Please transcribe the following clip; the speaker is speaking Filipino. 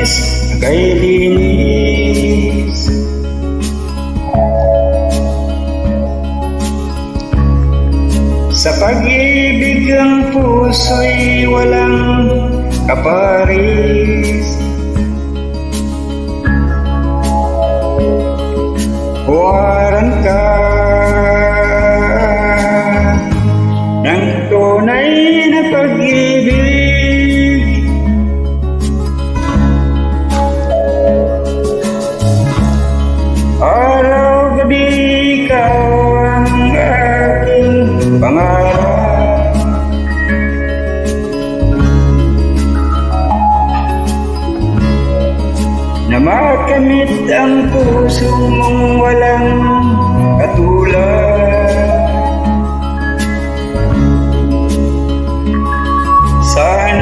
nais kay linis. Sa pag-ibig ang puso'y walang kaparis. Huwaran ka ng tunay na pag-ibig. Araw-gabi ikaw ang aking pangarap. Na makamit ang puso mong walang